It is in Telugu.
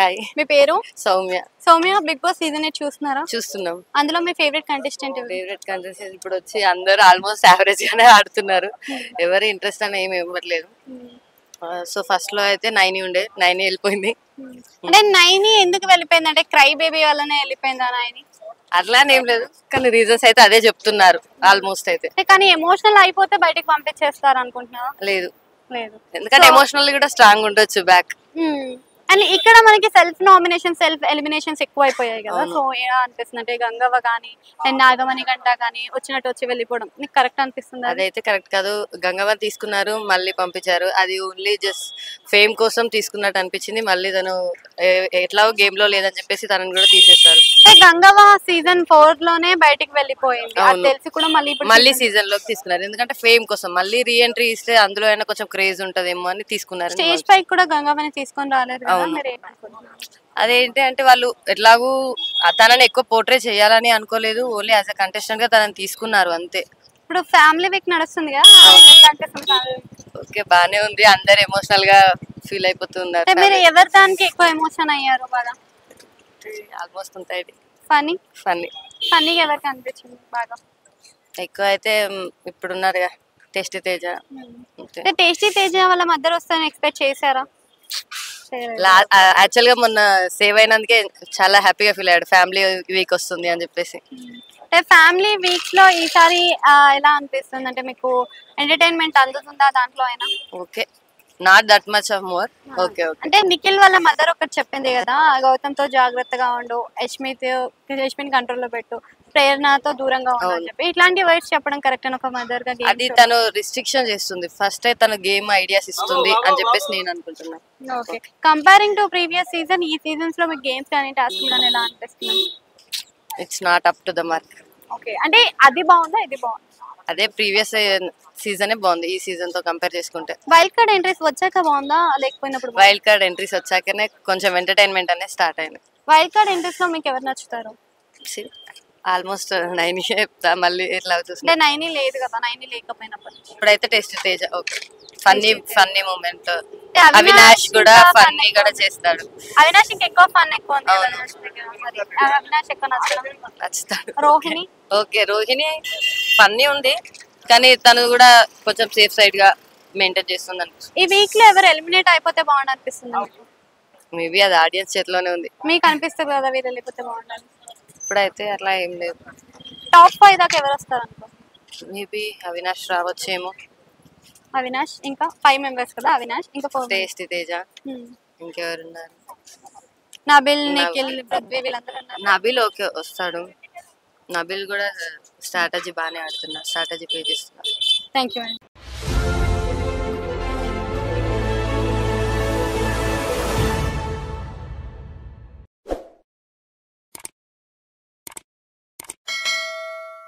హాయ్. మీ పేరు? Soumya. Soumya. Bigg Boss season 8 చూస్తున్నారా? చూస్తున్నాం. అందులో మీ ఫేవరెట్ కంటెస్టెంట్ ఎవరు? ఫేవరెట్ కంటెస్టెంట్ ఇప్పుడు వచ్చి అందరూ ఆల్మోస్ట్ యావరేజ్ గానే ఆడుతున్నారు. ఎవరి ఇంట్రెస్ట్ అని ఏమి ఇవ్వట్లేదు. సో ఫస్ట్ లో అయితే నైని ఉండే, నైని వెళ్ళిపోయింది. అంటే నైని ఎందుకు వెళ్ళిపోయింది? అంటే క్రై బేబీ వల్లనే వెళ్ళిపోయిందా నైని? అట్లానేం లేదు, కానీ రీజన్స్ అయితే అదే చెప్తున్నారు ఆల్మోస్ట్ అయితే. కానీ ఎమోషనల్ అయిపోతే బయటికి పంపించేస్తారు అనుకుంటున్నారా? లేదు, లేదు. ఎందుకంటే ఎమోషనల్ కూడా స్ట్రాంగ్ ఉండొచ్చు బ్యాక్. అండ్ ఇక్కడ మనకి సెల్ఫ్ నామినేషన్ సెల్ఫ్ ఎలిమినేషన్స్ ఎక్కువ అయిపోయాయి కదా. సో ఎలా అనిపిస్తుంది? అంటే గంగవ్వ కానీ నాగమణి గంట కానీ వచ్చినట్టు వచ్చి వెళ్ళిపోవడం నీకు కరెక్ట్ అనిపిస్తుంది? అదైతే కరెక్ట్ కాదు. గంగవ్వని తీసుకున్నారు, మళ్ళీ పంపించారు. అది ఓన్లీ జస్ట్ ఫేమ్ కోసం తీసుకున్నట్టు అనిపించింది. మళ్ళీ తను ఎట్లాగో గేమ్ లో లేదని చెప్పేసి తనని కూడా తీసేస్తారు. గంగవ్వ సీజన్ 4 లోనే బయటికి వెళ్ళిపోయింది, అది తెలిసి కూడా మళ్ళీ సీజన్ లోకి తీసుకున్నారు. ఎందుకంటే ఫేమ్ కోసం మళ్ళీ రీ ఎంట్రీ ఇస్తే అందులో అయినా కొంచెం క్రేజ్ ఉంటదేమో అని తీసుకున్నారు. స్టేజ్ పై కూడా గంగవ్వని తీసుకొని రాలేదు కదా. అదేంటి అంటే వాళ్ళు ఎట్లాగూ తనని ఎక్కువ పోర్ట్రే చేయాలని అనుకోలేదు. ఓన్లీ యాజ్ అ కంటెస్టెంట్ గా తనని తీసుకున్నారు అంతే. ఇప్పుడు ఫ్యామిలీ వీక్ నడుస్తుంది కదా. ఓకే, బానే ఉంది. అందరు ఎమోషనల్ గా ఫీల్ అయిపోతున్నారు. మీరు ఎవరి దానికి ఎక్కువ ఎమోషన్ అయ్యారు బాగా? ఆల్మోస్ట్ ఉంటాయి. ఫన్నీగా ఎవరికి అనిపించింది బాగా? ఎక్కువ అయితే ఇప్పుడున్నారుగా టేస్టీ తేజ. టేస్టీ తేజ వాళ్ళ మధ్యలో వస్తాయని ఎక్స్పెక్ట్ చేశారా? యాక్చువల్ గా మొన్న సేవ్ అయినందుకే చాలా హ్యాపీగా ఫీల్ అయ్యాడు. ఫ్యామిలీ వీక్ వస్తుంది అని చెప్పేసి. ఫ్యామిలీ వీక్స్ లో ఈసారి ఎలా అనిపిస్తుంది? అంటే మీకు ఎంటర్టైన్మెంట్ అందుతుందా దాంట్లో అయినా? Okay, not that much of more. Okay. అంటే నిఖిల్ వాళ్ళ మదర్ ఒకటి చెప్పింది కదా, గౌతమ్ తో జాగ్రత్తగా ఉండు, యష్మిని కంట్రోల్ లో పెట్టు, ప్రేరణతో దూరంగా ఉండు అని చెప్పి ఇట్లాంటి వర్డ్స్ చెప్పడం కరెక్ట్ అని ఒక మదర్ గా? అది తను రిస్ట్రిక్షన్ చేస్తుంది. ఫస్ట్ తను గేమ్ ఐడియాస్ ఇస్తుంది అని చెప్పేసి నేను అనుకుంటున్నాను. Okay. Comparing to previous season, ఈ సీజన్స్ లో మీకు గేమ్స్ కానీ టాస్క్ కానీ ఎలా అనిపిస్తుంది? It's not up to the mark. Okay. అంటే అది బాగుందా ఇది బాగుందా? అదే ప్రీవియస్ సీజనే బాగుంది ఈ సీజన్ తో కంపేర్ చేసుకుంటే. వైల్డ్ కార్డ్ ఎంట్రీస్ వచ్చాక బాగుందా లేకపోయినప్పుడు? వైల్డ్ కార్డ్ ఎంట్రీస్ వచ్చాకనే కొంచెం ఎంటర్టైన్మెంట్ అనేది స్టార్ట్ అయింది. వైల్డ్ కార్డ్ ఎంట్రీస్ లో మీకు ఎవరు నచ్చుతారు? ఆల్మోస్ట్ నైని చెప్తా, మళ్ళీ ఎట్లా చూస్తే నైని లేదు కదా, నైని లేకపోయినప్పుడు ఇప్పుడైతే tasty Teja. Okay, funny moment. Avinash కూడా ఫన్నీ కూడా చేస్తాడు. అవినాష్ ఇంకెక్కువ ఫన్ ఎక్కువ ఉంది. అవినాష్ ఎక్కువ నచ్చుతాడు. రోహిణి ఓకే, రోహిణి ఫన్నీ ఉంది, కానీ తను కూడా కొంచెం సేఫ్ సైడ్ గా మెయింటైన్ చేస్తుంది అనిపిస్తుంది. ఈ వీక్ లో ఎవరు ఎలిమినేట్ అయిపోతే బాగుంది అనిపిస్తుంది? మేబీ అది ఆడియన్స్ చేతిలోనే ఉంది. మీకు అనిపిస్తుంది కదా వీళ్ళు వెళ్ళిపోతే బాగుండాలి? ఇప్పుడైతే అట్లా ఏం లేదు. టాప్ 5 దాకా ఎవరు వస్తారు అనుకో? మేబీ అవినాష్ రావచ్చేమో. అవినాష్ ఇంకా 5 మెంబర్స్ కదా. అవినాష్ ఇంకా 4 టేస్టీ తేజ. ఇంకెవరున్నారు? నబిల్, నిఖిల్, పృథ్వీ వీళ్ళందరూ ఉన్నారు. నబిల్ ఓకే వస్తాడు. నబిల్ కూడా స్ట్రాటజీ బాగానే ఆడుతున్నారు, స్ట్రాటజీ ప్లే చేస్తున్నారు. థ్యాంక్ యూ అండి.